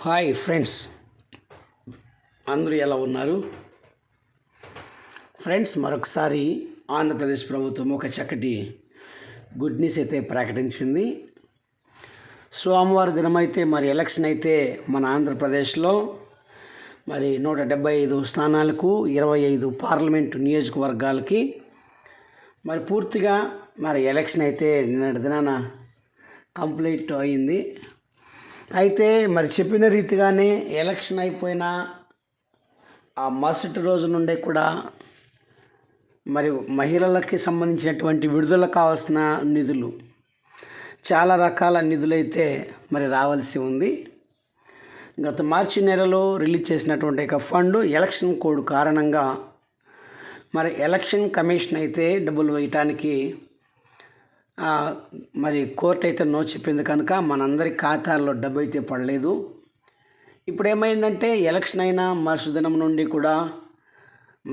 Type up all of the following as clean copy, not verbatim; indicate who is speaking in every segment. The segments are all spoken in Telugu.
Speaker 1: హాయ్ ఫ్రెండ్స్, అందరూ ఎలా ఉన్నారు? ఫ్రెండ్స్, మరొకసారి ఆంధ్రప్రదేశ్ ప్రభుత్వం ఒక చక్కటి గుడ్ న్యూస్ అయితే ప్రకటించింది. సోమవారం దినమైతే మరి ఎలక్షన్ అయితే మన ఆంధ్రప్రదేశ్లో మరి 175 స్థానాలకు 25 పార్లమెంటు నియోజకవర్గాలకి మరి పూర్తిగా మరి ఎలక్షన్ అయితే నిన్నటి దినాన కంప్లీట్ అయింది. అయితే మరి చెప్పిన రీతిగానే ఎలక్షన్ అయిపోయిన ఆ మరుసటి రోజు నుండే కూడా మరి మహిళలకి సంబంధించినటువంటి విడుదల కావాల్సిన నిధులు, చాలా రకాల నిధులైతే మరి రావాల్సి ఉంది. గత మార్చి నెలలో రిలీజ్ చేసినటువంటి ఒక ఫండ్ ఎలక్షన్ కోడ్ కారణంగా మరి ఎలక్షన్ కమిషన్ అయితే డబ్బులు వేయటానికి మరి కోర్టు అయితే నో చెప్పింది కనుక మనందరి ఖాతాల్లో డబ్బు అయితే పడలేదు. ఇప్పుడు ఏమైందంటే ఎలక్షన్ అయిన మరుసదినం నుండి కూడా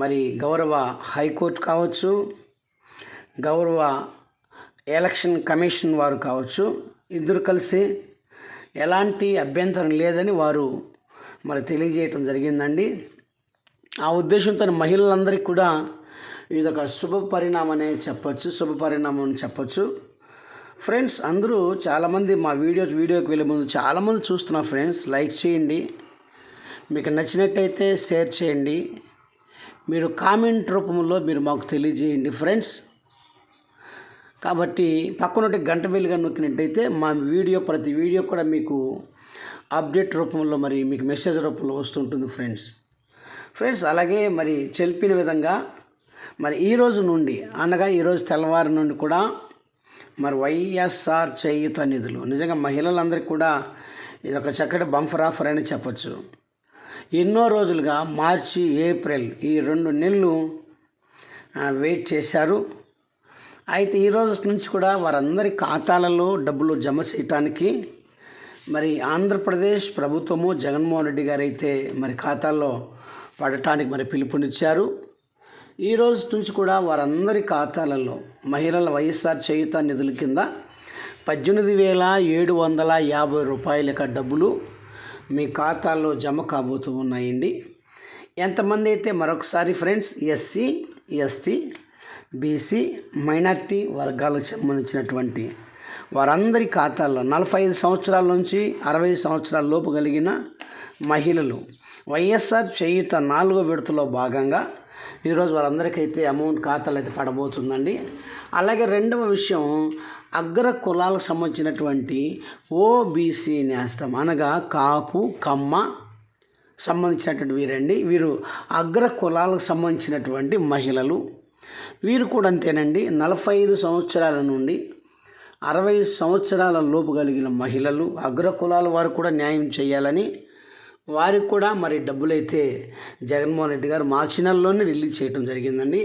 Speaker 1: మరి గౌరవ హైకోర్టు కావచ్చు, గౌరవ ఎలక్షన్ కమిషన్ వారు కావచ్చు, ఇద్దరు కలిసి ఎలాంటి అభ్యంతరం లేదని వారు మరి తెలియజేయటం జరిగిందండి. ఆ ఉద్దేశంతో మహిళలందరికీ కూడా ఇదొక శుభ పరిణామం అని చెప్పచ్చు. ఫ్రెండ్స్, అందరూ చాలామంది మా వీడియోకి వెళ్ళే ముందు చాలామంది చూస్తున్నారు. ఫ్రెండ్స్, లైక్ చేయండి, మీకు నచ్చినట్టయితే షేర్ చేయండి, మీరు కామెంట్ రూపంలో మీరు మాకు తెలియజేయండి ఫ్రెండ్స్. కాబట్టి పక్కనొట్టి గంట వెలుగా నొక్కినట్టయితే మా ప్రతి వీడియో కూడా మీకు అప్డేట్ రూపంలో మరి మీకు మెసేజ్ రూపంలో వస్తుంటుంది ఫ్రెండ్స్. అలాగే మరి చెప్పిన విధంగా మరి ఈరోజు నుండి అనగా ఈరోజు తెల్లవారి నుండి కూడా మరి వైఎస్ఆర్ చేయూత నిధులు నిజంగా మహిళలందరికీ కూడా ఇది ఒక చక్కటి బంఫర్ ఆఫర్ అని చెప్పచ్చు. ఎన్నో రోజులుగా మార్చి, ఏప్రిల్ ఈ 2 నెలలు వెయిట్ చేశారు. అయితే ఈరోజు నుంచి కూడా వారందరి ఖాతాలలో డబ్బులు జమ చేయటానికి మరి ఆంధ్రప్రదేశ్ ప్రభుత్వము జగన్మోహన్ రెడ్డి గారు అయితే మరి ఖాతాల్లో పడటానికి మరి పిలుపునిచ్చారు. ఈ రోజు నుంచి కూడా వారందరి ఖాతాలలో మహిళల వైఎస్ఆర్ చేయూత నిధుల కింద 18,750 రూపాయల డబ్బులు మీ ఖాతాల్లో జమ కాబోతూ ఉన్నాయండి. ఎంతమంది అయితే మరొకసారి friends, SC, ST, BC, minority వర్గాలకు సంబంధించినటువంటి వారందరి ఖాతాల్లో 45 సంవత్సరాల నుంచి 60 సంవత్సరాల లోపు కలిగిన మహిళలు వైఎస్ఆర్ చేయూత 4వ విడతలో భాగంగా ఈరోజు వారందరికైతే అమౌంట్ ఖాతాలు అయితే పడబోతుందండి. అలాగే రెండవ విషయం, అగ్ర కులాలకు సంబంధించినటువంటి ఓబీసీ నేస్తం అనగా కాపు, కమ్మ సంబంధించినటువంటి వీరండి. వీరు అగ్ర కులాలకు సంబంధించినటువంటి మహిళలు. వీరు కూడా అంతేనండి, 45 సంవత్సరాల నుండి 60 సంవత్సరాల లోపు కలిగిన మహిళలు, అగ్ర కులాల వారు కూడా న్యాయం చేయాలని వారికి కూడా మరి డబ్బులైతే జగన్మోహన్ రెడ్డి గారు మార్చి నెలలోనే రిలీజ్ చేయడం జరిగిందండి.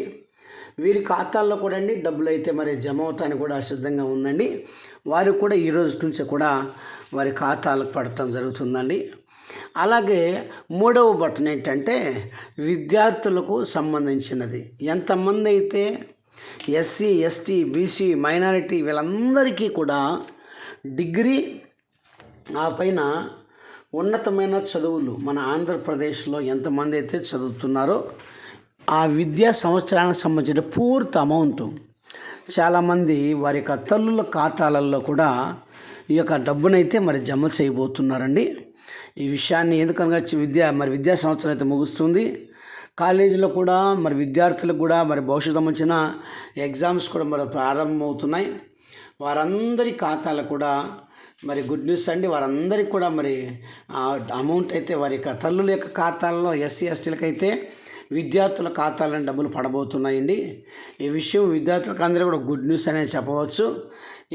Speaker 1: వీరి ఖాతాల్లో కూడా అండి డబ్బులు అయితే మరి జమ అవటానికి కూడా సిద్ధంగా ఉందండి. వారికి కూడా ఈ రోజు నుంచి కూడా వారి ఖాతాలకు పడటం జరుగుతుందండి. అలాగే మూడవ బటన్ ఏంటంటే విద్యార్థులకు సంబంధించినది. ఎంతమంది అయితే ఎస్సీ, ఎస్టీ, బీసీ, మైనారిటీ వీళ్ళందరికీ కూడా డిగ్రీ ఆ పైన ఉన్నతమైన చదువులు మన ఆంధ్రప్రదేశ్లో ఎంతమంది అయితే చదువుతున్నారో ఆ విద్యా సంవత్సరానికి సంబంధించిన పూర్తి అమౌంట్ చాలామంది వారి యొక్క తల్లుల ఖాతాలలో కూడా ఈ యొక్క డబ్బునైతే మరి జమ చేయబోతున్నారండి. ఈ విషయాన్ని ఎందుకనగా విద్యా సంవత్సరం అయితే ముగుస్తుంది. కాలేజీలో కూడా మరి విద్యార్థులకు కూడా మరి భవిష్యత్తు సంబంధించిన ఎగ్జామ్స్ కూడా మరి ప్రారంభమవుతున్నాయి. వారందరి ఖాతాలు కూడా మరి గుడ్ న్యూస్ అండి. వారందరికీ కూడా మరి అమౌంట్ అయితే వారి యొక్క తల్లుల యొక్క ఖాతాల్లో, ఎస్సీ, ఎస్టీలకు అయితే విద్యార్థుల ఖాతాలను డబ్బులు పడబోతున్నాయండి. ఈ విషయం విద్యార్థులకు అందరూ కూడా గుడ్ న్యూస్ అనేది చెప్పవచ్చు.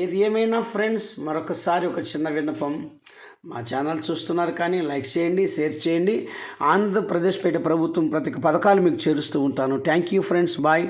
Speaker 1: ఇది ఏమైనా ఫ్రెండ్స్, మరొకసారి ఒక చిన్న విన్నపం, మా ఛానల్ చూస్తున్నారు కానీ లైక్ చేయండి, షేర్ చేయండి. ఆంధ్రప్రదేశ్ ప్రభుత్వం ప్రతి పథకాలు మీకు చేరుస్తూ ఉంటాను. Thank you friends, bye.